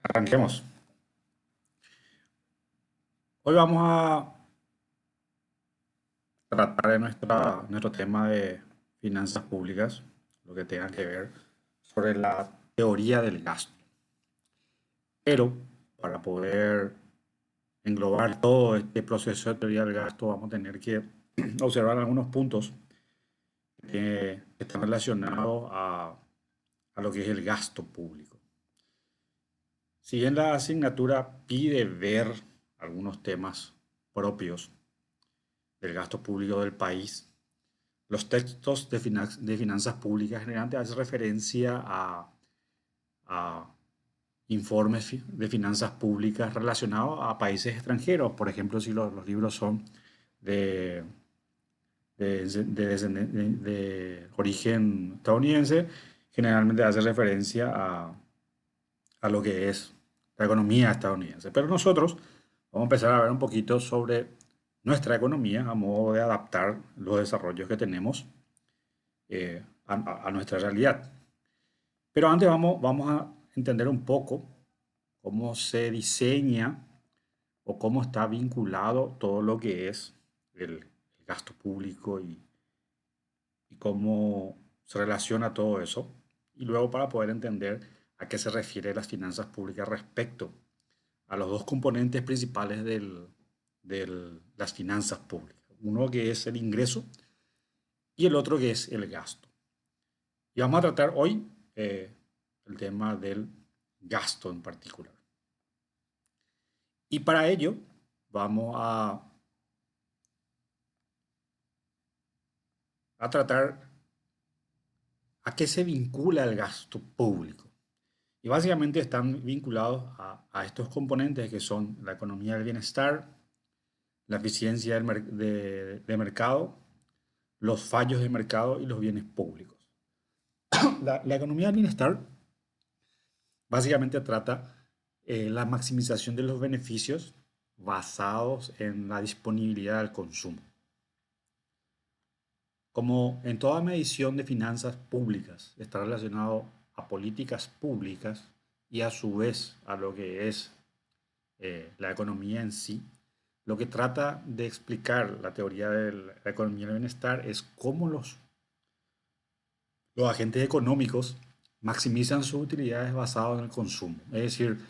Arranquemos. Hoy vamos a tratar de nuestro tema de finanzas públicas, lo que tenga que ver sobre la teoría del gasto. Pero para poder englobar todo este proceso de teoría del gasto, vamos a tener que observar algunos puntos que están relacionados a lo que es el gasto público. Si bien la asignatura pide ver algunos temas propios del gasto público del país, los textos de finanzas públicas generalmente hacen referencia a informes de finanzas públicas relacionados a países extranjeros. Por ejemplo, si los libros son de, de origen estadounidense, generalmente hace referencia a lo que es la economía estadounidense. Pero nosotros vamos a empezar a ver un poquito sobre nuestra economía a modo de adaptar los desarrollos que tenemos a nuestra realidad. Pero antes vamos a entender un poco cómo se diseña o cómo está vinculado todo lo que es el gasto público y cómo se relaciona todo eso. Y luego para poder entender a qué se refiere las finanzas públicas respecto a los dos componentes principales de las finanzas públicas. Uno que es el ingreso y el otro que es el gasto. Y vamos a tratar hoy el tema del gasto en particular. Y para ello vamos a tratar a qué se vincula el gasto público. Y básicamente están vinculados a estos componentes que son la economía del bienestar, la eficiencia de mercado, los fallos de mercado y los bienes públicos. La economía del bienestar básicamente trata la maximización de los beneficios basados en la disponibilidad del consumo. Como en toda medición de finanzas públicas está relacionado a políticas públicas y a su vez a lo que es la economía en sí, lo que trata de explicar la teoría de la economía del bienestar es cómo los agentes económicos maximizan sus utilidades basadas en el consumo. Es decir,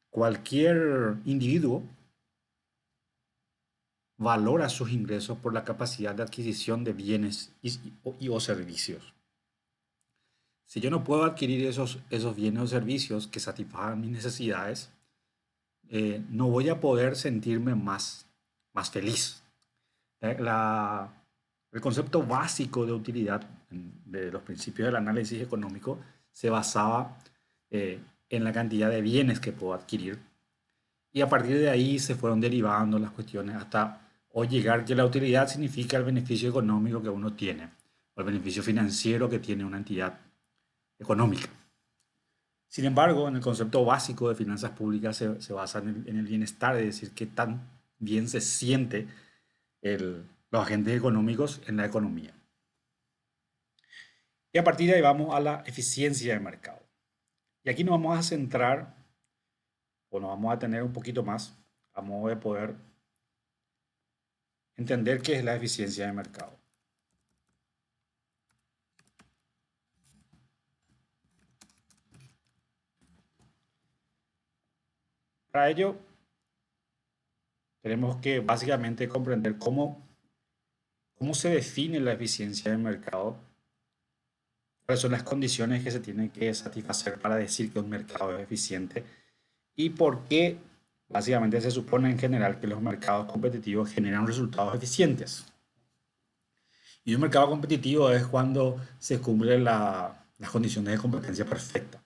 cualquier individuo valora sus ingresos por la capacidad de adquisición de bienes o servicios. Si yo no puedo adquirir esos bienes o servicios que satisfagan mis necesidades, no voy a poder sentirme más feliz. Eh, la- el concepto básico de utilidad de los principios del análisis económico se basaba en la cantidad de bienes que puedo adquirir y a partir de ahí se fueron derivando las cuestiones hasta hoy llegar que la utilidad significa el beneficio económico que uno tiene o el beneficio financiero que tiene una entidad económica. Sin embargo, en el concepto básico de finanzas públicas se basa en el bienestar, es decir, qué tan bien se siente los agentes económicos en la economía. Y a partir de ahí vamos a la eficiencia del mercado. Y aquí nos vamos a centrar, o nos vamos a tener un poquito más, a modo de poder entender qué es la eficiencia del mercado. Para ello, tenemos que básicamente comprender cómo se define la eficiencia del mercado, cuáles son las condiciones que se tienen que satisfacer para decir que un mercado es eficiente y por qué básicamente se supone en general que los mercados competitivos generan resultados eficientes. Y un mercado competitivo es cuando se cumplen las condiciones de competencia perfecta,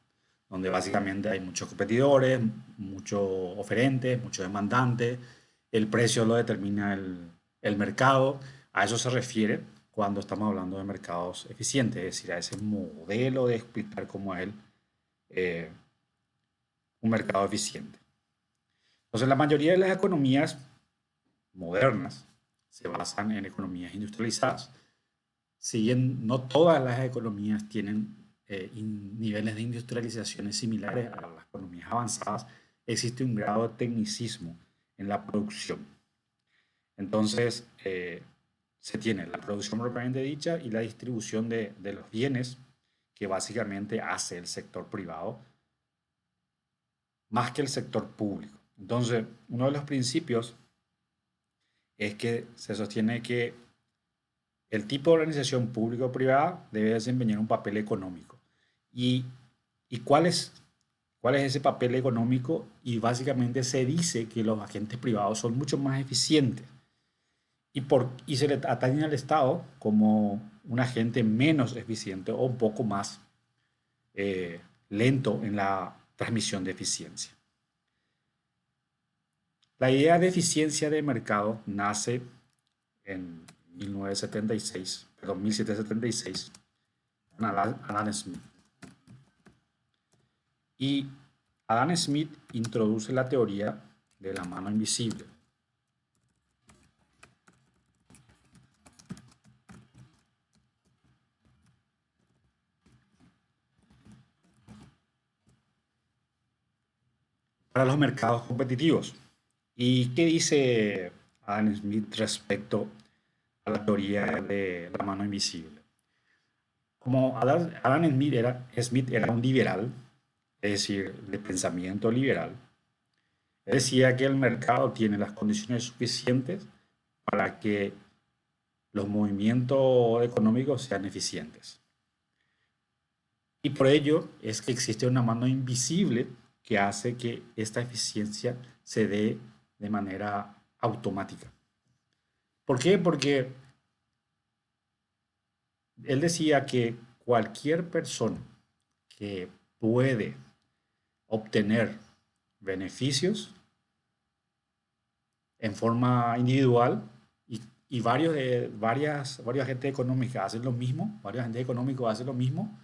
donde básicamente hay muchos competidores, muchos oferentes, muchos demandantes, el precio lo determina el mercado. A eso se refiere cuando estamos hablando de mercados eficientes, es decir, a ese modelo de explicar cómo es eh, un mercado eficiente. Entonces, la mayoría de las economías modernas se basan en economías industrializadas. Si bien no todas las economías tienen niveles de industrialización similares a las economías economías avanzadas, existe un grado de tecnicismo en la producción. Entonces, se tiene la producción propiamente dicha y la distribución de los bienes que básicamente hace el sector privado más que el sector público. Entonces, uno de los principios es que se sostiene que el tipo de organización pública o privada debe desempeñar un papel económico. ¿Y, y cuál es ese papel económico? Y básicamente se dice que los agentes privados son mucho más eficientes y se le atañe al Estado como un agente menos eficiente o un poco más lento en la transmisión de eficiencia. La idea de eficiencia de mercado nace en 1776, con Adam Smith. Y Adam Smith introduce la teoría de la mano invisible. Para los mercados competitivos. ¿Y qué dice Adam Smith respecto a la teoría de la mano invisible? Como Adam Smith era un liberal, es decir, de pensamiento liberal, él decía que el mercado tiene las condiciones suficientes para que los movimientos económicos sean eficientes. Y por ello es que existe una mano invisible que hace que esta eficiencia se dé de manera automática. ¿Por qué? Porque él decía que cualquier persona que puede obtener beneficios en forma individual y varias agentes económicos hacen lo mismo, varios agentes económicos hacen lo mismo,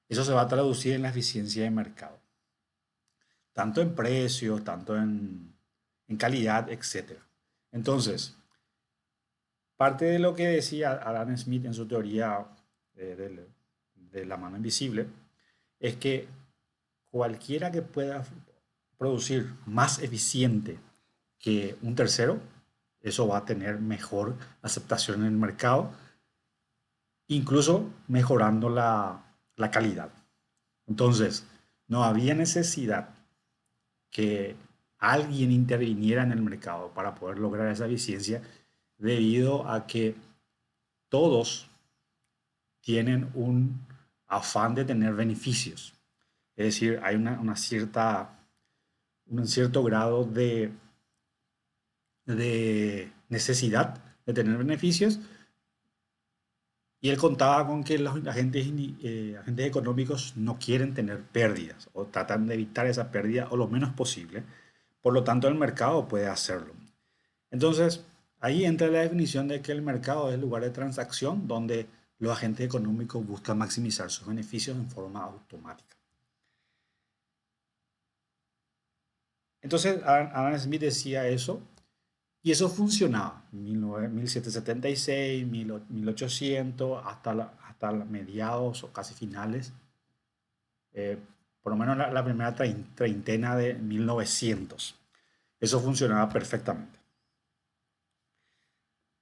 eso se va a traducir en la eficiencia de mercado, tanto en precios, tanto en calidad, etc. Entonces, parte de lo que decía Adam Smith en su teoría de la mano invisible es que cualquiera que pueda producir más eficiente que un tercero, eso va a tener mejor aceptación en el mercado, incluso mejorando la calidad. Entonces, no había necesidad que alguien interviniera en el mercado para poder lograr esa eficiencia, debido a que todos tienen un afán de tener beneficios. Es decir, hay un cierto grado de necesidad de tener beneficios, y él contaba con que los agentes económicos no quieren tener pérdidas o tratan de evitar esa pérdida o lo menos posible. Por lo tanto, el mercado puede hacerlo. Entonces, ahí entra la definición de que el mercado es el lugar de transacción donde los agentes económicos buscan maximizar sus beneficios en forma automática. Entonces, Adam Smith decía eso, y eso funcionaba en 1776, 1800, hasta mediados o casi finales, eh, por lo menos la primera treintena de 1900. Eso funcionaba perfectamente.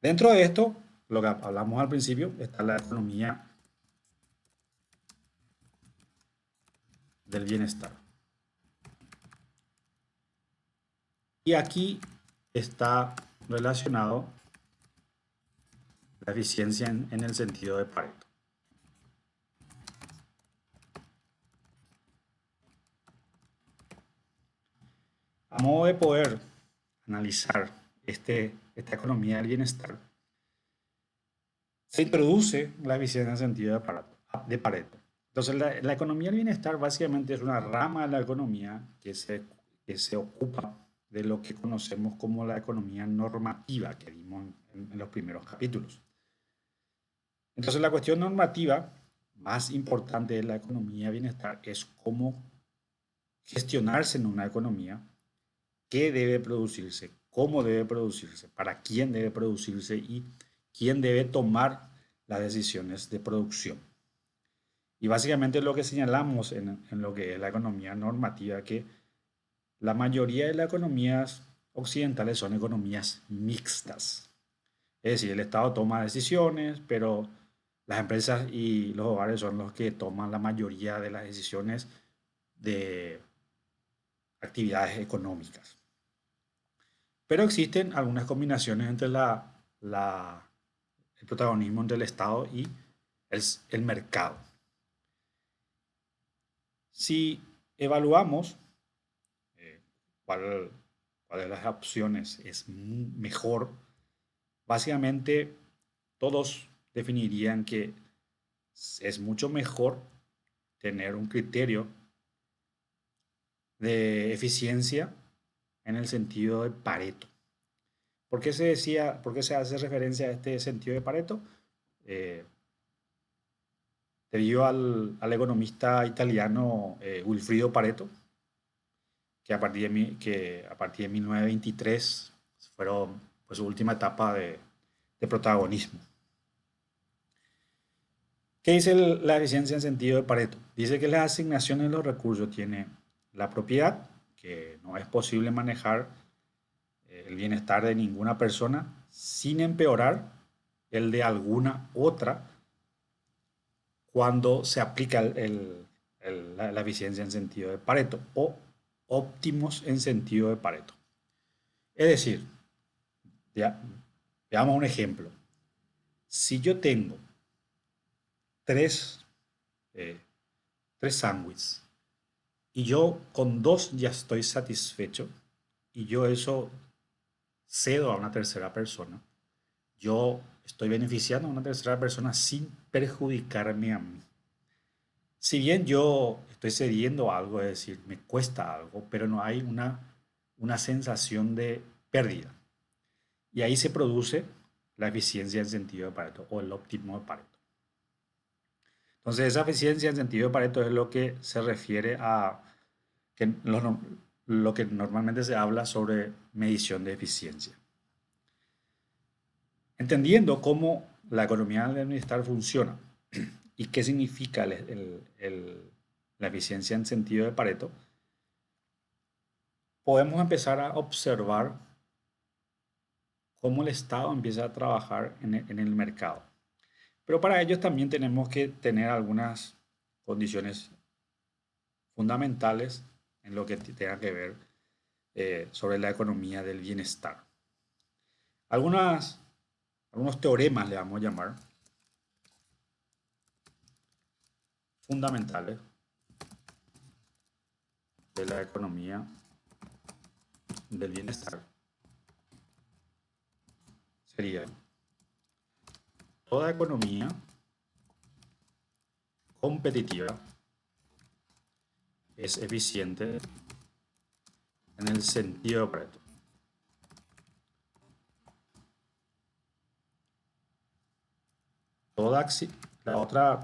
Dentro de esto, lo que hablamos al principio, está la economía del bienestar. Y aquí está relacionado la eficiencia en el sentido de Pareto. A modo de poder analizar esta economía del bienestar, se introduce la eficiencia en el sentido de Pareto. Entonces, la economía del bienestar básicamente es una rama de la economía que se ocupa de lo que conocemos como la economía normativa que vimos en los primeros capítulos. Entonces, la cuestión normativa más importante de la economía de bienestar es cómo gestionarse en una economía, qué debe producirse, cómo debe producirse, para quién debe producirse y quién debe tomar las decisiones de producción. Y básicamente lo que señalamos en lo que es la economía normativa, que la mayoría de las economías occidentales son economías mixtas. Es decir, el Estado toma decisiones, pero las empresas y los hogares son los que toman la mayoría de las decisiones de actividades económicas. Pero existen algunas combinaciones entre el protagonismo entre el Estado y el mercado. Si evaluamos eh, cuál, cuál de las opciones es mejor, básicamente todos definirían que es mucho mejor tener un criterio de eficiencia en el sentido de Pareto. ¿Por qué se hace referencia a este sentido de Pareto? Eh, Debido al economista italiano Wilfrido Pareto, que a partir de 1923 fue su última etapa de protagonismo. ¿Qué dice la eficiencia en sentido de Pareto? Dice que las asignaciones de los recursos tiene la propiedad, que no es posible manejar el bienestar de ninguna persona sin empeorar el de alguna otra cuando se aplica la eficiencia en sentido de Pareto o óptimos en sentido de Pareto. Es decir, ya, veamos un ejemplo. Si yo tengo tres, eh, tres sándwiches y yo con dos ya estoy satisfecho y yo eso cedo a una tercera persona, yo estoy beneficiando a una tercera persona sin perjudicarme a mí. Si bien yo estoy cediendo algo, es decir, me cuesta algo, pero no hay una sensación de pérdida. Y ahí se produce la eficiencia en sentido de Pareto o el óptimo de Pareto. Entonces, esa eficiencia en sentido de Pareto es lo que se refiere a que lo que normalmente se habla sobre medición de eficiencia. Entendiendo cómo la economía del bienestar funciona y qué significa la eficiencia en sentido de Pareto, podemos empezar a observar cómo el Estado empieza a trabajar en el mercado. Pero para ello también tenemos que tener algunas condiciones fundamentales en lo que tenga que ver sobre la economía del bienestar. Algunas, algunos teoremas le vamos a llamar fundamentales de la economía del bienestar. Sería toda economía competitiva es eficiente en el sentido de Pareto.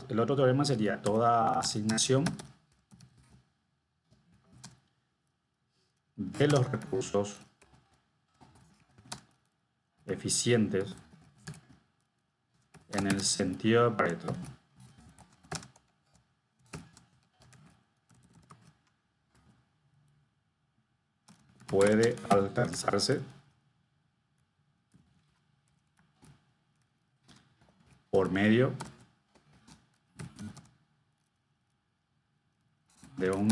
El otro teorema sería toda asignación de los recursos eficientes en el sentido de Pareto puede alcanzarse por medio de un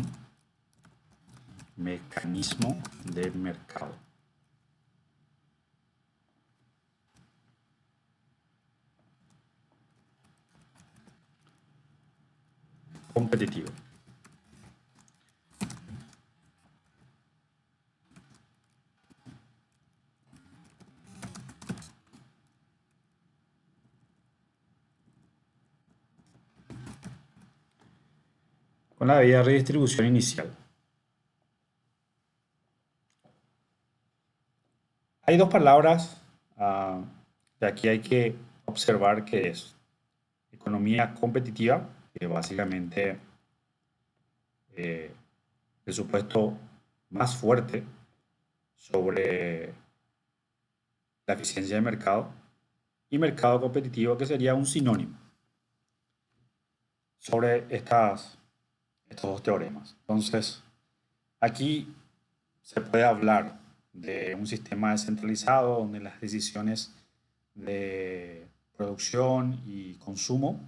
mecanismo de mercado. Competitivo. Con la debida redistribución inicial. Hay dos palabras que aquí hay que observar que es economía competitiva, que básicamente eh, el supuesto más fuerte sobre la eficiencia de mercado, y mercado competitivo, que sería un sinónimo sobre estos dos teoremas. Entonces, aquí se puede hablar de un sistema descentralizado donde las decisiones de producción y consumo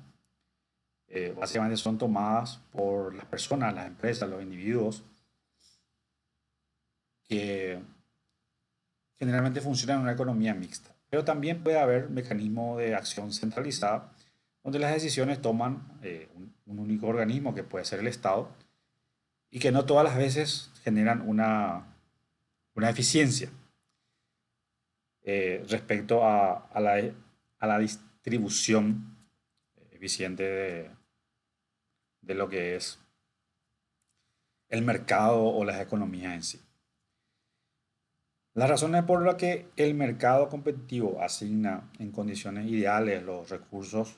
básicamente son tomadas por las personas, las empresas, los individuos, que generalmente funcionan en una economía mixta. Pero también puede haber mecanismos de acción centralizada, donde las decisiones toman un único organismo, que puede ser el Estado, y que no todas las veces generan una eficiencia respecto a la distribución eficiente de lo que es el mercado o las economías en sí. Las razones por las que el mercado competitivo asigna en condiciones ideales los recursos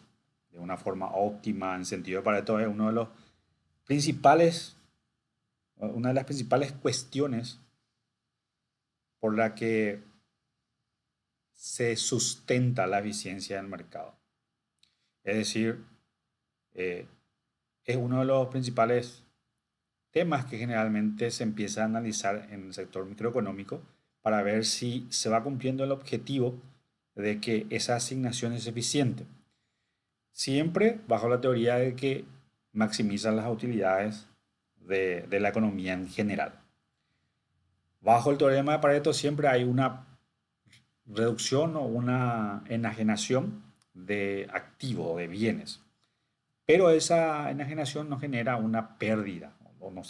de una forma óptima en sentido de Pareto es uno de los principales, una de las principales cuestiones por la que se sustenta la eficiencia del mercado. Es decir, eh, es uno de los principales temas que generalmente se empieza a analizar en el sector microeconómico para ver si se va cumpliendo el objetivo de que esa asignación es eficiente. Siempre bajo la teoría de que maximizan las utilidades de la economía en general. Bajo el teorema de Pareto siempre hay una reducción o una enajenación de activos, de bienes. Pero esa enajenación no genera una pérdida, o no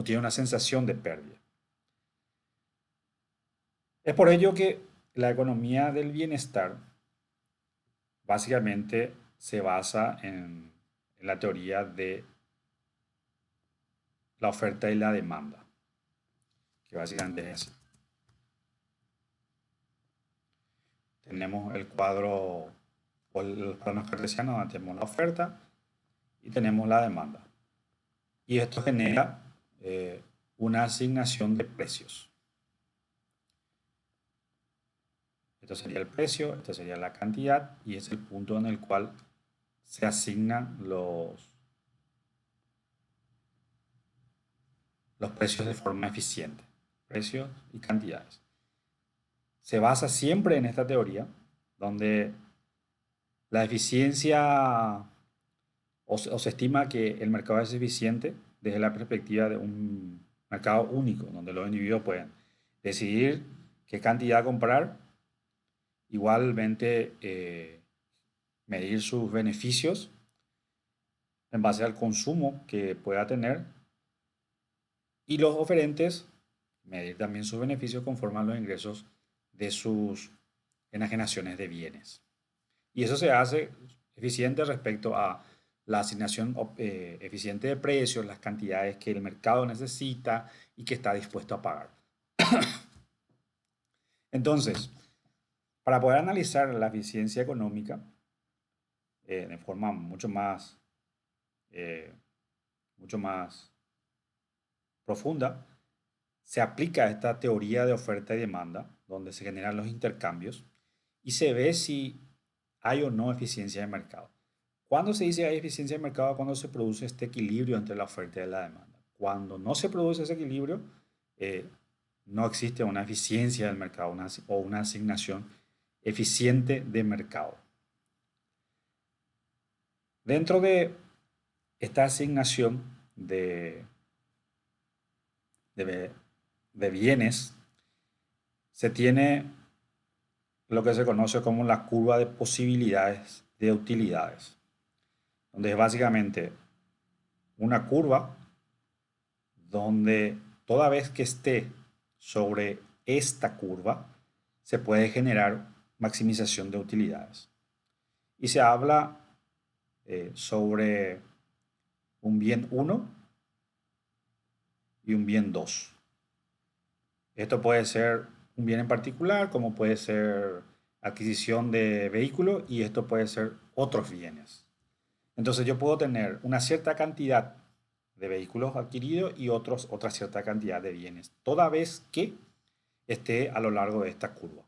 tiene una sensación de pérdida. Es por ello que la economía del bienestar básicamente se basa en la teoría de la oferta y la demanda, que básicamente es así. Tenemos el cuadro o los planos cartesianos donde tenemos la oferta y tenemos la demanda. Y esto genera una asignación de precios. Esto sería el precio, esto sería la cantidad y es el punto en el cual se asignan los precios de forma eficiente. Precios y cantidades. Se basa siempre en esta teoría donde la eficiencia o se estima que el mercado es eficiente desde la perspectiva de un mercado único, donde los individuos pueden decidir qué cantidad comprar, igualmente medir sus beneficios en base al consumo que pueda tener y los oferentes medir también sus beneficios conforme a los ingresos de sus enajenaciones de bienes. Y eso se hace eficiente respecto a la asignación eficiente de precios, las cantidades que el mercado necesita y que está dispuesto a pagar. Entonces, para poder analizar la eficiencia económica de forma eh, mucho más profunda, se aplica esta teoría de oferta y demanda, donde se generan los intercambios y se ve si hay o no eficiencia de mercado. ¿Cuándo se dice hay eficiencia de mercado? Cuando se produce este equilibrio entre la oferta y la demanda. Cuando no se produce ese equilibrio, eh, no existe una eficiencia del mercado o una asignación eficiente de mercado. Dentro de esta asignación de, de bienes, se tiene lo que se conoce como la curva de posibilidades de utilidades, donde es básicamente una curva donde toda vez que esté sobre esta curva se puede generar maximización de utilidades. Y se habla sobre un bien 1 y un bien 2. Esto puede ser un bien en particular, como puede ser adquisición de vehículos, y esto puede ser otros bienes. Entonces yo puedo tener una cierta cantidad de vehículos adquiridos y otra cierta cantidad de bienes, toda vez que esté a lo largo de esta curva.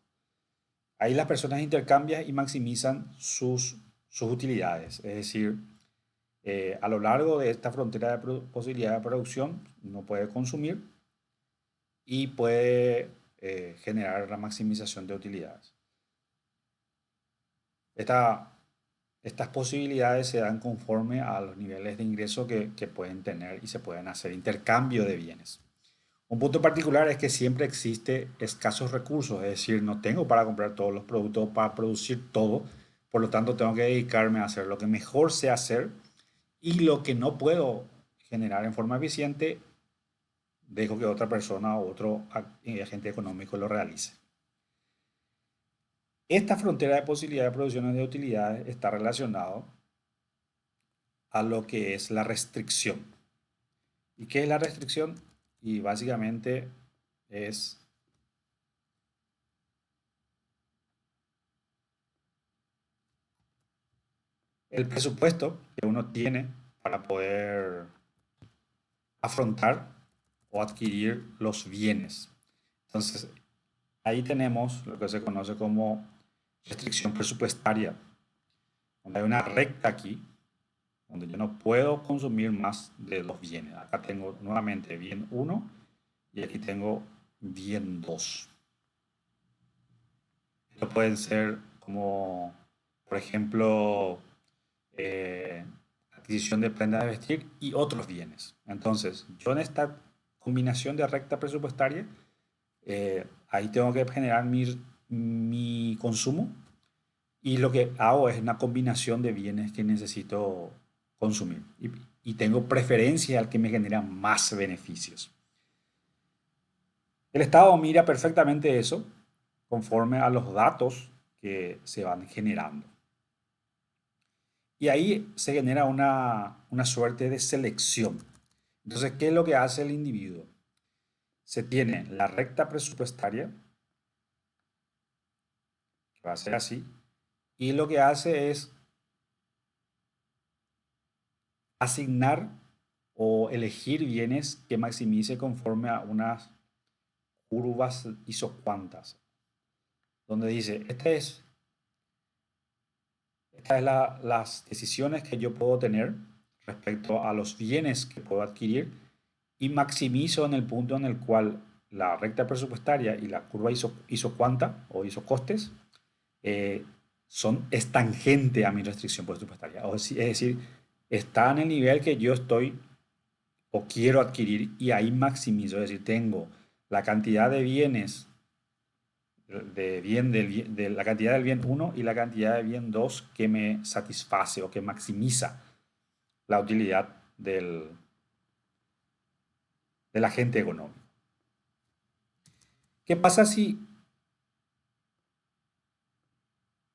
Ahí las personas intercambian y maximizan sus utilidades, es decir, a lo largo de esta frontera de posibilidad de producción uno puede consumir y puede generar la maximización de utilidades. Esta- Estas posibilidades se dan conforme a los niveles de ingreso que pueden tener y se pueden hacer intercambio de bienes. Un punto particular es que siempre existe escasos recursos, es decir, no tengo para comprar todos los productos, para producir todo, por lo tanto tengo que dedicarme a hacer lo que mejor sé hacer y lo que no puedo generar en forma eficiente, dejo que otra persona o otro agente económico lo realice. Esta frontera de posibilidad de producción de utilidades está relacionado a lo que es la restricción. ¿Y qué es la restricción? Y básicamente es el presupuesto que uno tiene para poder afrontar o adquirir los bienes. Entonces, ahí tenemos lo que se conoce como restricción presupuestaria, donde hay una recta aquí, donde yo no puedo consumir más de los bienes. Acá tengo nuevamente bien 1 y aquí tengo bien 2. Esto pueden ser como, por ejemplo, eh, adquisición de prendas de vestir y otros bienes. Entonces, yo en esta combinación de recta presupuestaria, ahí tengo que generar mi consumo y lo que hago es una combinación de bienes que necesito consumir y tengo preferencia al que me genera más beneficios. El Estado mira perfectamente eso conforme a los datos que se van generando. Y ahí se genera una suerte de selección. Entonces, ¿qué es lo que hace el individuo? Se tiene la recta presupuestaria, que va a ser así, y lo que hace es asignar o elegir bienes que maximice conforme a unas curvas isocuantas, donde dice, esta es las decisiones que yo puedo tener respecto a los bienes que puedo adquirir y maximizo en el punto en el cual la recta presupuestaria y la curva isocuanta o isocostes eh, es tangente a mi restricción presupuestaria. Es decir, está en el nivel que yo estoy o quiero adquirir y ahí maximizo. Es decir, tengo la cantidad de bienes de la cantidad del bien 1 y la cantidad del bien 2 que me satisface o que maximiza la utilidad del agente económico. ¿Qué pasa si,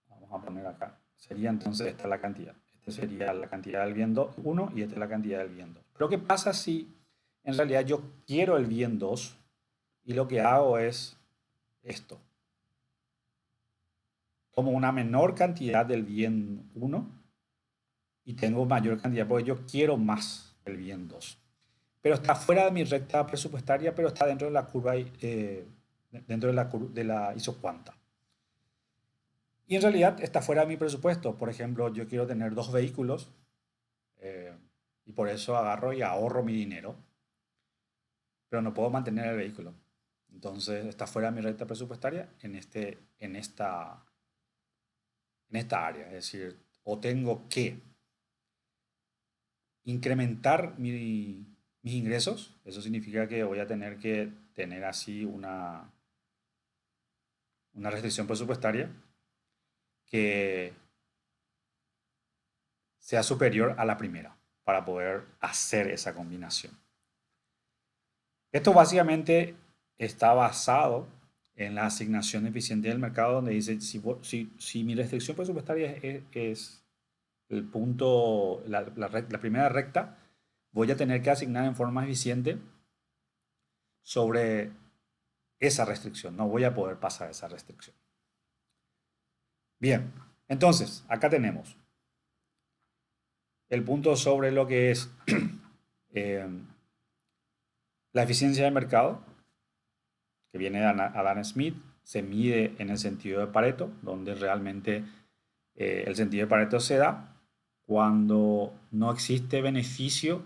vamos a poner acá, sería entonces esta la cantidad? Esta sería la cantidad del bien 1 y esta es la cantidad del bien 2. Pero ¿qué pasa si en realidad yo quiero el bien 2 y lo que hago es esto? Tomo una menor cantidad del bien 1 y tengo mayor cantidad porque yo quiero más del bien 2. Pero está fuera de mi recta presupuestaria, pero está dentro de la curva, dentro de la isocuanta. Y en realidad está fuera de mi presupuesto. Por ejemplo, yo quiero tener 2 vehículos eh, y por eso agarro y ahorro mi dinero, pero no puedo mantener el vehículo. Entonces está fuera de mi recta presupuestaria en esta área. Es decir, o tengo que incrementar mis ingresos, eso significa que voy a tener que tener así una restricción presupuestaria que sea superior a la primera para poder hacer esa combinación. Esto básicamente está basado en la asignación eficiente del mercado, donde dice, si mi restricción presupuestaria es el punto, la primera recta, voy a tener que asignar en forma eficiente sobre esa restricción. No voy a poder pasar esa restricción. Bien, entonces, acá tenemos el punto sobre lo que es eh, la eficiencia de mercado, que viene de Adam Smith, se mide en el sentido de Pareto, donde realmente el sentido de Pareto se da cuando no existe beneficio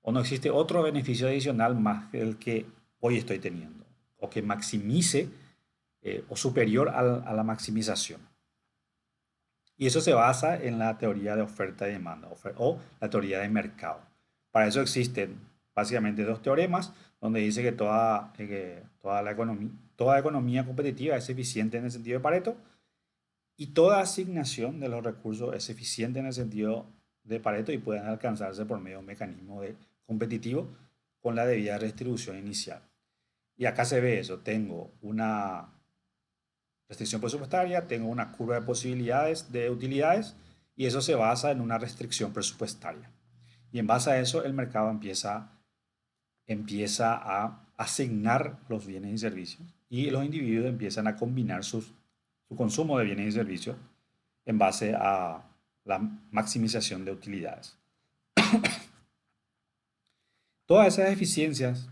o no existe otro beneficio adicional más que el que hoy estoy teniendo, o que maximice o superior a la maximización. Y eso se basa en la teoría de oferta y demanda o la teoría de mercado. Para eso existen básicamente dos teoremas donde dice que toda economía competitiva es eficiente en el sentido de Pareto y toda asignación de los recursos es eficiente en el sentido de Pareto y pueden alcanzarse por medio de un mecanismo competitivo con la debida distribución inicial. Y acá se ve eso, tengo una restricción presupuestaria, tengo una curva de posibilidades de utilidades y eso se basa en una restricción presupuestaria. Y en base a eso el mercado empieza a asignar los bienes y servicios y los individuos empiezan a combinar su consumo de bienes y servicios en base a la maximización de utilidades. Todas esas eficiencias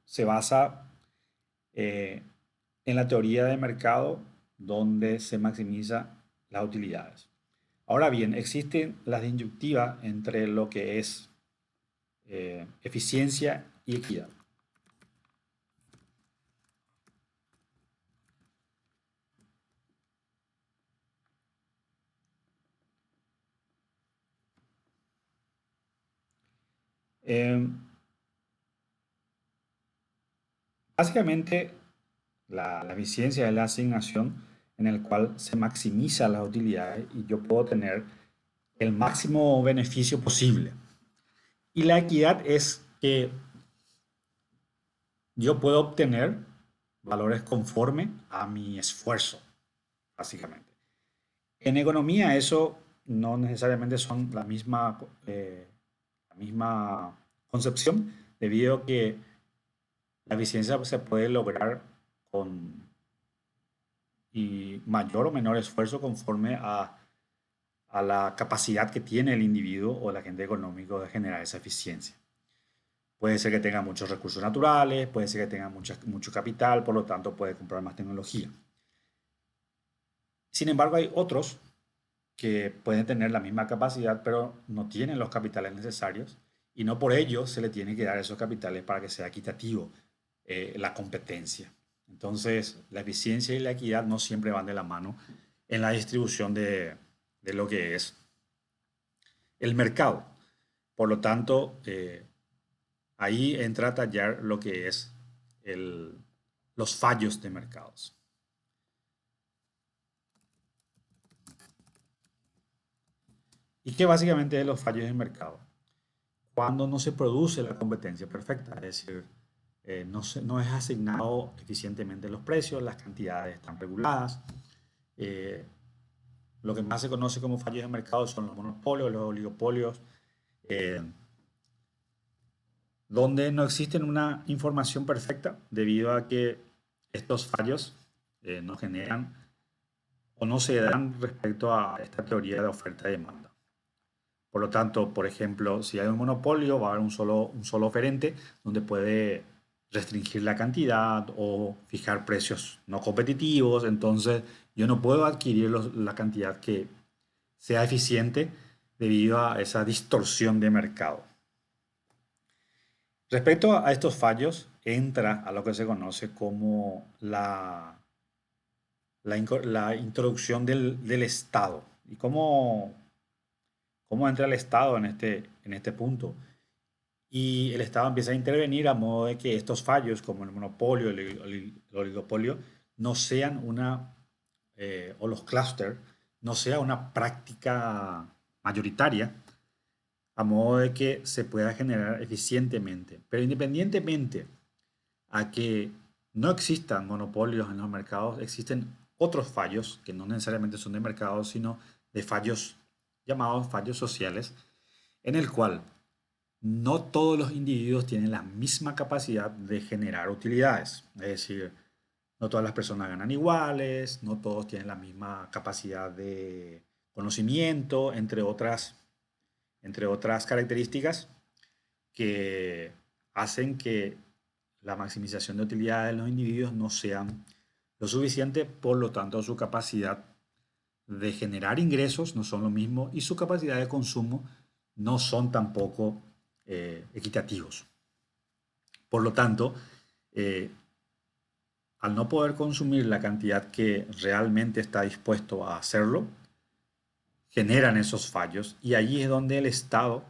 se basa eh, en la teoría de mercado donde se maximiza las utilidades. Ahora bien, existe la disyuntiva entre lo que es eficiencia y equidad. Eh, Básicamente, la eficiencia es la asignación en el cual se maximiza las utilidades y yo puedo tener el máximo beneficio posible. Y la equidad es que yo puedo obtener valores conforme a mi esfuerzo, básicamente. En economía eso no necesariamente son la misma concepción, debido a que la eficiencia se puede lograr con y mayor o menor esfuerzo conforme a la capacidad que tiene el individuo o el agente económico de generar esa eficiencia. Puede ser que tenga muchos recursos naturales, puede ser que tenga mucho capital, por lo tanto puede comprar más tecnología. Sin embargo, hay otros que pueden tener la misma capacidad, pero no tienen los capitales necesarios y no por ello se le tiene que dar esos capitales para que sea equitativo la competencia. Entonces, la eficiencia y la equidad no siempre van de la mano en la distribución de lo que es el mercado. Por lo tanto, ahí entra a tallar lo que es los fallos de mercados. ¿Y qué básicamente es los fallos de mercado? Cuando no se produce la competencia perfecta, es decir, no es asignado eficientemente los precios, las cantidades están reguladas. eh, lo que más se conoce como fallos de mercado son los monopolios, los oligopolios, eh, donde no existen una información perfecta debido a que estos fallos no generan o no se dan respecto a esta teoría de oferta y demanda. Por lo tanto, por ejemplo, si hay un monopolio, va a haber un solo oferente donde puede restringir la cantidad o fijar precios no competitivos. Entonces, yo no puedo adquirir la cantidad que sea eficiente debido a esa distorsión de mercado. Respecto a estos fallos, entra a lo que se conoce como la introducción del Estado. ¿Y cómo entra el Estado en este punto? Y el Estado empieza a intervenir a modo de que estos fallos, como el monopolio, el oligopolio, no sean o los clústeres, no sea una práctica mayoritaria, a modo de que se pueda generar eficientemente. Pero independientemente a que no existan monopolios en los mercados, existen otros fallos que no necesariamente son de mercado, sino de fallos llamados fallos sociales, en el cual no todos los individuos tienen la misma capacidad de generar utilidades. Es decir, no todas las personas ganan iguales, no todos tienen la misma capacidad de conocimiento, entre otras características que hacen que la maximización de utilidades de los individuos no sean lo suficiente, por lo tanto su capacidad de generar ingresos no son lo mismo y su capacidad de consumo no son tampoco equitativos. Por lo tanto, eh, al no poder consumir la cantidad que realmente está dispuesto a hacerlo, generan esos fallos y allí es donde el Estado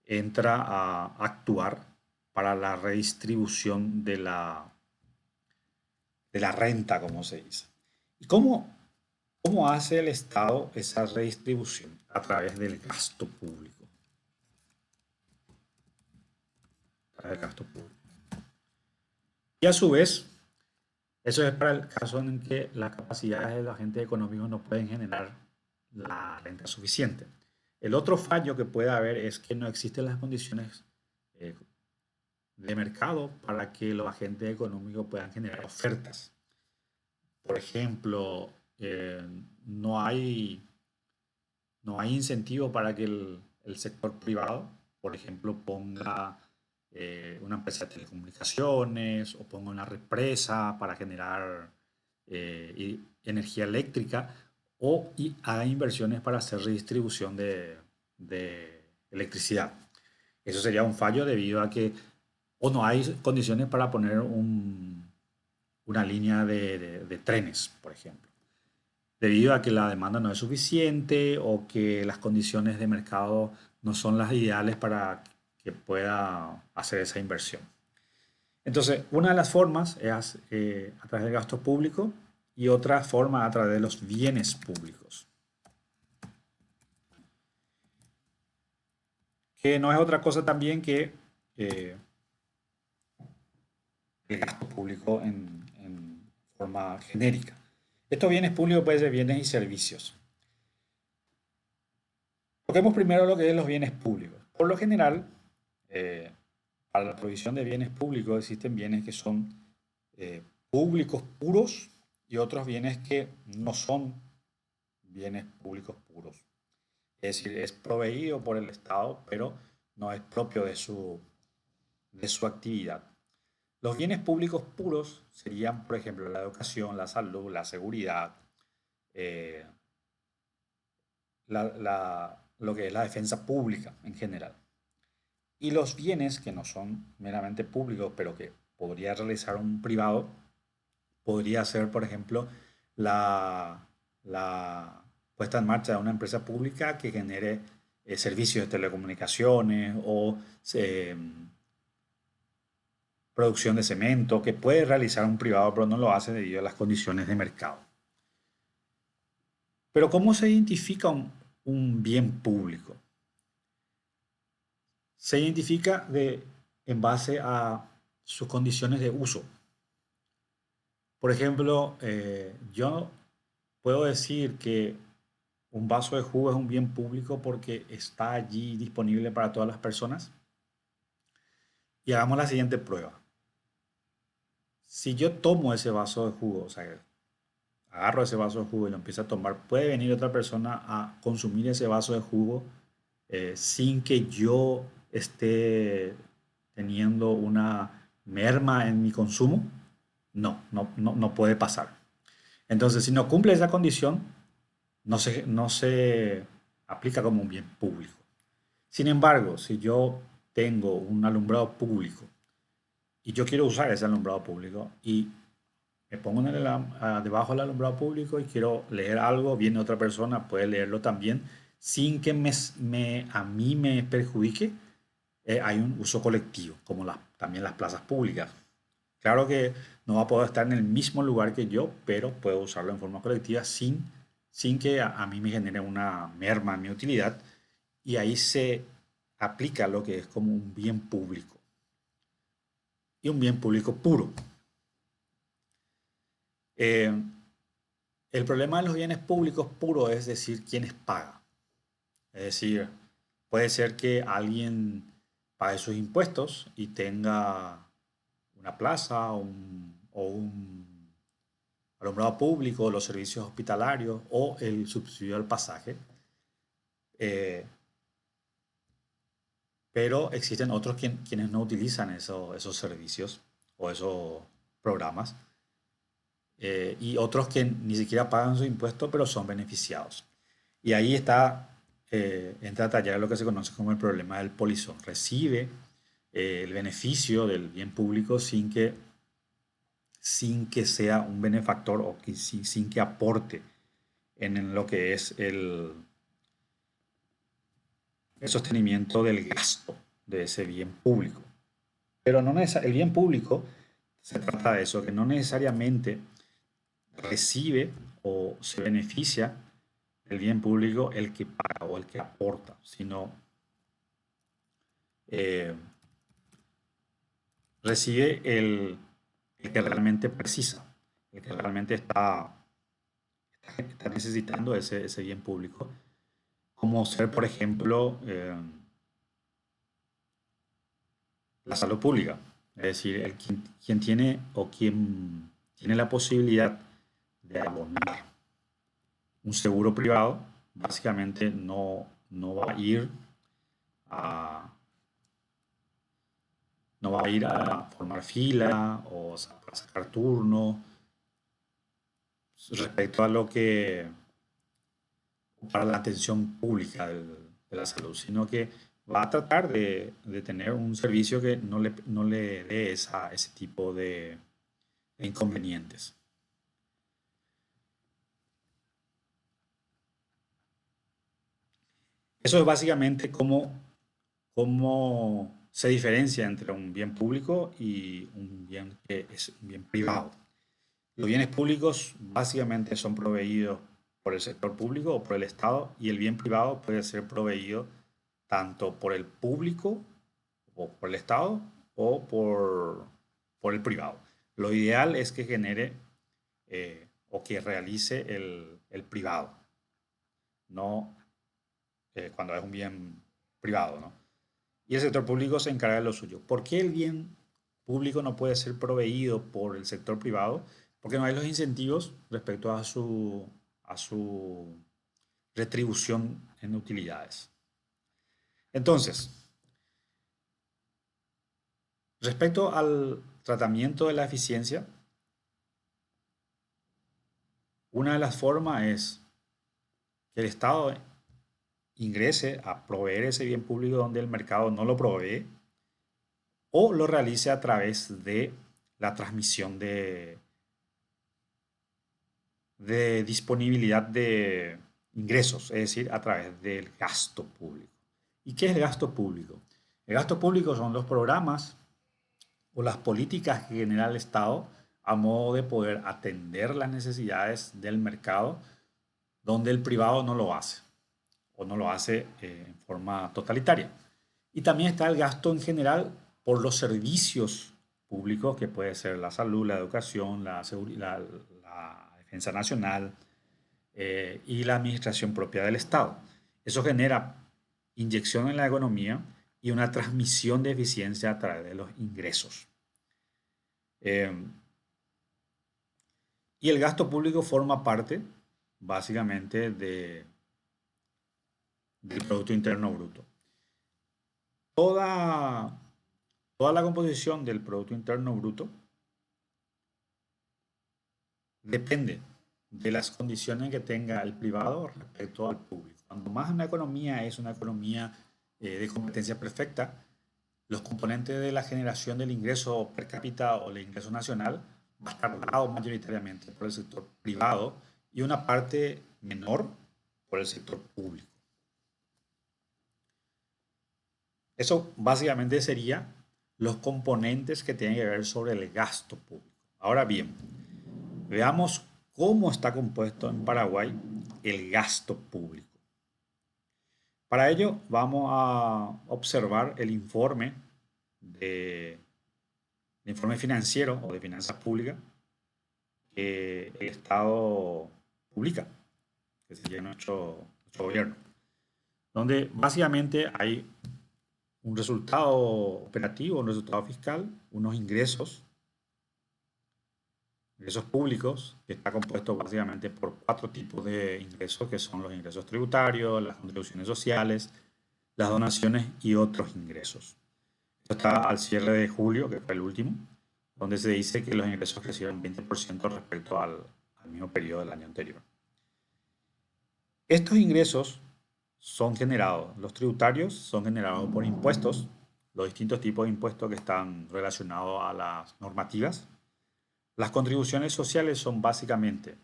entra a actuar para la redistribución de la renta, como se dice. ¿Y cómo hace el Estado esa redistribución? A través del gasto público. A través del gasto público. Y a su vez, eso es para el caso en que las capacidades de los agentes económicos no pueden generar la renta suficiente. El otro fallo que puede haber es que no existen las condiciones eh, de mercado para que los agentes económicos puedan generar ofertas. Por ejemplo, no hay incentivo para que el sector privado, por ejemplo, ponga una empresa de telecomunicaciones o ponga una represa para generar energía eléctrica o haga inversiones para hacer redistribución de electricidad. Eso sería un fallo debido a que o no hay condiciones para poner una línea de trenes, por ejemplo, debido a que la demanda no es suficiente o que las condiciones de mercado no son las ideales para que pueda hacer esa inversión. Entonces, una de las formas es a través del gasto público y otra forma a través de los bienes públicos, que no es otra cosa también que eh, el gasto público en forma genérica. Estos bienes públicos pueden ser bienes y servicios. Toquemos primero lo que es los bienes públicos. Por lo general, eh, para la provisión de bienes públicos existen bienes que son públicos puros y otros bienes que no son bienes públicos puros. Es decir, es proveído por el Estado, pero no es propio de su actividad. Los bienes públicos puros serían, por ejemplo, la educación, la salud, la seguridad, eh, lo que es la defensa pública en general. Y los bienes que no son meramente públicos, pero que podría realizar un privado, podría ser, por ejemplo, la puesta en marcha de una empresa pública que genere servicios de telecomunicaciones o eh, producción de cemento, que puede realizar un privado, pero no lo hace debido a las condiciones de mercado. Pero ¿cómo se identifica un bien público? Se identifica en base a sus condiciones de uso. Por ejemplo, yo puedo decir que un vaso de jugo es un bien público porque está allí disponible para todas las personas. Y hagamos la siguiente prueba. Si yo tomo ese vaso de jugo, o sea, agarro ese vaso de jugo y lo empiezo a tomar, puede venir otra persona a consumir ese vaso de jugo sin que yo esté teniendo una merma en mi consumo. No puede pasar. Entonces, si no cumple esa condición, no se aplica como un bien público. Sin embargo, si yo tengo un alumbrado público y yo quiero usar ese alumbrado público y me pongo debajo del alumbrado público y quiero leer algo, viene otra persona, puede leerlo también, sin que a mí me perjudique, hay un uso colectivo, como también las plazas públicas. Claro que no va a poder estar en el mismo lugar que yo, pero puedo usarlo en forma colectiva sin que a mí me genere una merma en mi utilidad. Y ahí se aplica lo que es como un bien público. Y un bien público puro. Eh, el problema de los bienes públicos puros es decir, quiénes pagan. Es decir, puede ser que alguien pague sus impuestos y tenga una plaza o un alumbrado público, los servicios hospitalarios o el subsidio al pasaje. Pero existen otros quienes no utilizan esos servicios o esos programas y otros que ni siquiera pagan su impuesto pero son beneficiados. Y ahí entra a tallar lo que se conoce como el problema del polizón. Recibe el beneficio del bien público sin que sea un benefactor o sin que aporte en lo que es el sostenimiento del gasto de ese bien público. Pero no el bien público se trata de eso, que no necesariamente recibe o se beneficia el bien público el que paga o el que aporta, sino eh, recibe el que realmente precisa, el que realmente está necesitando ese bien público, como ser, por ejemplo, la salud pública. Es decir, quien tiene o quien tiene la posibilidad de abonar un seguro privado, básicamente no va a ir a, no va a ir a formar fila o a sacar turno respecto a lo que para la atención pública de la salud, sino que va a tratar de tener un servicio que no le dé ese tipo de inconvenientes. Eso es básicamente cómo se diferencia entre un bien público y un bien que es un bien privado. Los bienes públicos básicamente son proveídos por el sector público o por el Estado y el bien privado puede ser proveído tanto por el público o por el Estado o por el privado. Lo ideal es que genere o que realice el privado, no cuando es un bien privado, ¿no? Y el sector público se encarga de lo suyo. ¿Por qué el bien público no puede ser proveído por el sector privado? Porque no hay los incentivos respecto a su retribución en utilidades. Entonces, respecto al tratamiento de la eficiencia, una de las formas es que el Estado ingrese a proveer ese bien público donde el mercado no lo provee o lo realice a través de la transmisión de disponibilidad de ingresos, es decir, a través del gasto público. ¿Y qué es el gasto público? El gasto público son los programas o las políticas que genera el Estado a modo de poder atender las necesidades del mercado donde el privado no lo hace o no lo hace en forma totalitaria. Y también está el gasto en general por los servicios públicos, que puede ser la salud, la educación, la defensa nacional y la administración propia del Estado. Eso genera inyección en la economía y una transmisión de eficiencia a través de los ingresos. Eh, y el gasto público forma parte, básicamente, del Producto Interno Bruto. Toda, toda la composición del Producto Interno Bruto depende de las condiciones que tenga el privado respecto al público. Cuando más una economía es una economía de competencia perfecta, los componentes de la generación del ingreso per cápita o el ingreso nacional va a estar dado mayoritariamente por el sector privado y una parte menor por el sector público. Eso básicamente sería los componentes que tienen que ver sobre el gasto público. Ahora bien, veamos cómo está compuesto en Paraguay el gasto público. Para ello vamos a observar de, el informe financiero o de finanzas públicas que el Estado publica, que sería nuestro gobierno, donde básicamente hay un resultado operativo, un resultado fiscal, unos ingresos públicos, que está compuesto básicamente por 4 tipos de ingresos, que son los ingresos tributarios, las contribuciones sociales, las donaciones y otros ingresos. Esto está al cierre de julio, que fue el último, donde se dice que los ingresos crecieron 20% respecto al mismo periodo del año anterior. Estos ingresos son generados, los tributarios son generados por impuestos, los distintos tipos de impuestos que están relacionados a las normativas. Las contribuciones sociales son básicamente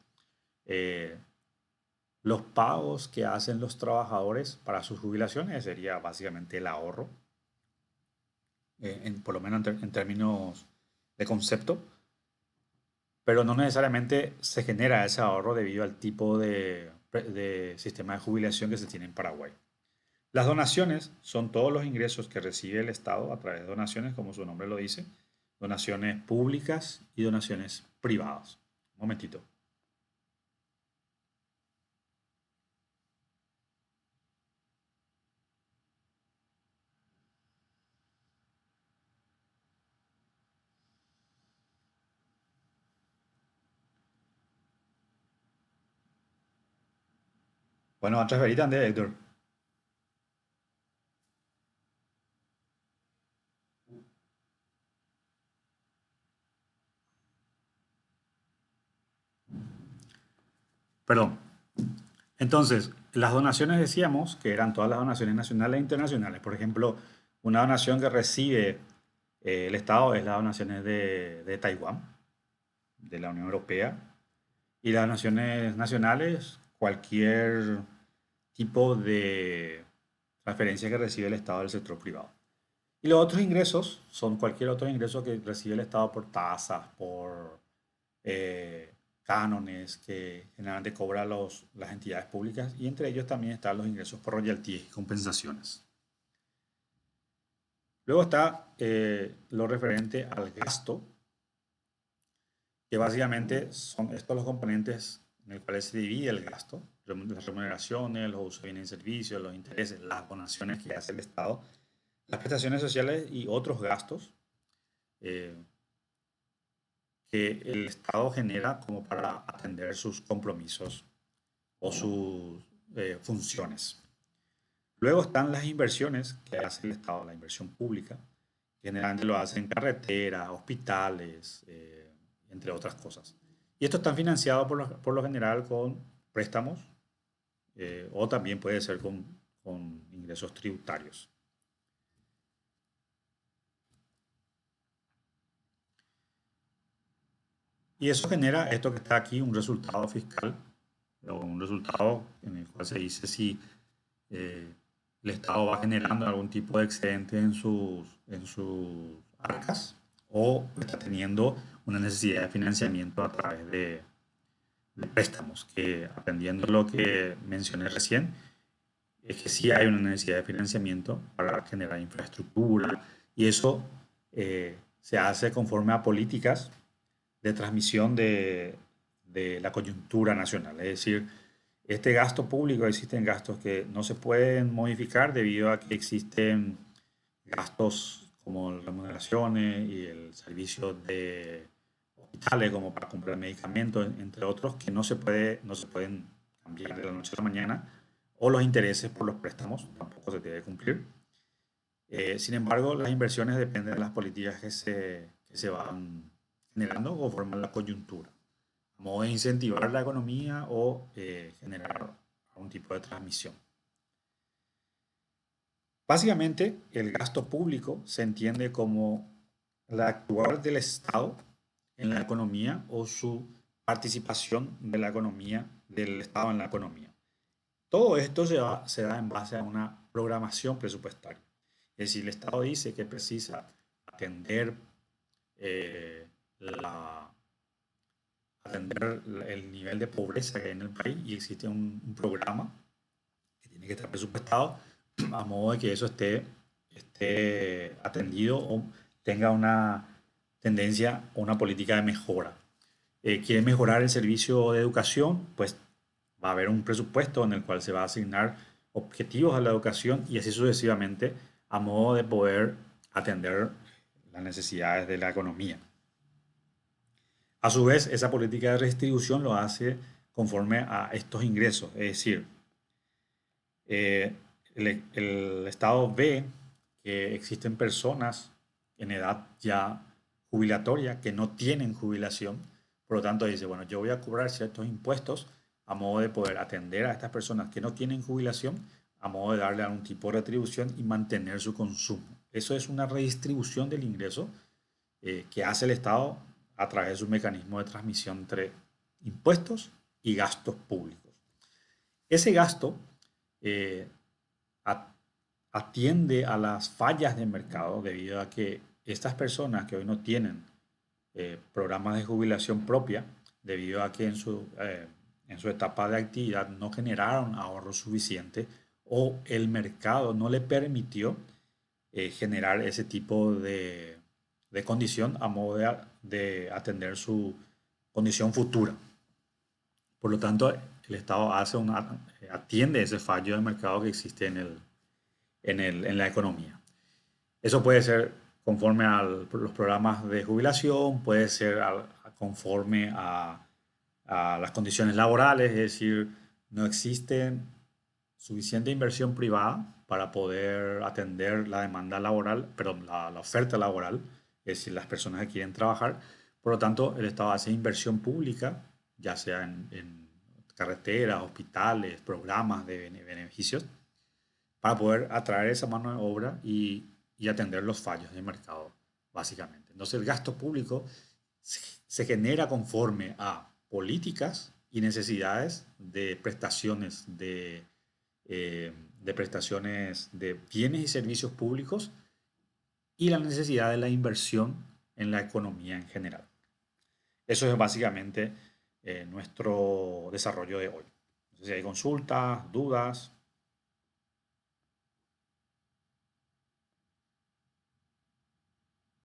eh, los pagos que hacen los trabajadores para sus jubilaciones, sería básicamente el ahorro, por lo menos en términos de concepto, pero no necesariamente se genera ese ahorro debido al tipo de sistema de jubilación que se tiene en Paraguay. Las donaciones son todos los ingresos que recibe el Estado a través de donaciones, como su nombre lo dice, donaciones públicas y donaciones privadas. Un momentito. Bueno, a transferir también, Héctor. Perdón. Entonces, las donaciones decíamos que eran todas las donaciones nacionales e internacionales. Por ejemplo, una donación que recibe el Estado es las donaciones de Taiwán, de la Unión Europea, y las donaciones nacionales, cualquier tipo de transferencia que recibe el Estado del sector privado. Y los otros ingresos son cualquier otro ingreso que recibe el Estado por tasas, por cánones que generalmente cobran las entidades públicas, y entre ellos también están los ingresos por royalties y compensaciones. Luego está lo referente al gasto, que básicamente son estos los componentes en los cuales se divide el gasto: las remuneraciones, los usos de bienes y servicios, los intereses, las donaciones que hace el Estado, las prestaciones sociales y otros gastos eh, que el Estado genera como para atender sus compromisos o sus funciones. Luego están las inversiones que hace el Estado, la inversión pública, que generalmente lo hace en carreteras, hospitales, entre otras cosas. Y esto está financiado por lo general con préstamos, o también puede ser con ingresos tributarios. Y eso genera esto que está aquí, un resultado fiscal, o un resultado en el cual se dice si eh, el Estado va generando algún tipo de excedente en sus arcas, o está teniendo una necesidad de financiamiento a través de préstamos, que atendiendo lo que mencioné recién, es que sí hay una necesidad de financiamiento para generar infraestructura, y eso se hace conforme a políticas de transmisión de la coyuntura nacional. Es decir, este gasto público, existen gastos que no se pueden modificar debido a que existen gastos como las remuneraciones y el servicio de hospitales, como para comprar medicamentos, entre otros, que no se pueden cambiar de la noche a la mañana, o los intereses por los préstamos tampoco se debe cumplir. Sin embargo, las inversiones dependen de las políticas que se van generando conforme a la coyuntura, a modo de incentivar la economía o generar algún tipo de transmisión. Básicamente, el gasto público se entiende como la actuar del Estado en la economía, o su participación de la economía, del Estado en la economía. Todo esto se da en base a una programación presupuestaria. Es decir, el Estado dice que precisa atender, eh, la, atender el nivel de pobreza que hay en el país, y existe un programa que tiene que estar presupuestado a modo de que eso esté atendido o tenga una tendencia o una política de mejora. Quiere mejorar el servicio de educación, pues va a haber un presupuesto en el cual se va a asignar objetivos a la educación, y así sucesivamente, a modo de poder atender las necesidades de la economía. A su vez, esa política de redistribución lo hace conforme a estos ingresos, es decir, eh, el Estado ve que existen personas en edad ya jubilatoria que no tienen jubilación, por lo tanto dice, bueno, yo voy a cobrar ciertos impuestos a modo de poder atender a estas personas que no tienen jubilación, a modo de darle algún tipo de retribución y mantener su consumo. Eso es una redistribución del ingreso que hace el Estado a través de su mecanismo de transmisión entre impuestos y gastos públicos. Ese gasto eh, atiende a las fallas de mercado debido a que estas personas que hoy no tienen programas de jubilación propia, debido a que en su etapa de actividad no generaron ahorro suficiente o el mercado no le permitió generar ese tipo de condición a modo de atender su condición futura. Por lo tanto, el Estado atiende ese fallo de mercado que existe en la economía. Eso puede ser conforme a los programas de jubilación, puede ser conforme a las condiciones laborales, es decir, no existe suficiente inversión privada para poder atender la demanda laboral, perdón, la oferta laboral, es decir, las personas que quieren trabajar. Por lo tanto, el Estado hace inversión pública, ya sea en carreteras, hospitales, programas de beneficios, para poder atraer esa mano de obra y atender los fallos del mercado, básicamente. Entonces, el gasto público se genera conforme a políticas y necesidades de prestaciones de bienes y servicios públicos y la necesidad de la inversión en la economía en general. Eso es básicamente nuestro desarrollo de hoy. No sé si hay consultas, dudas.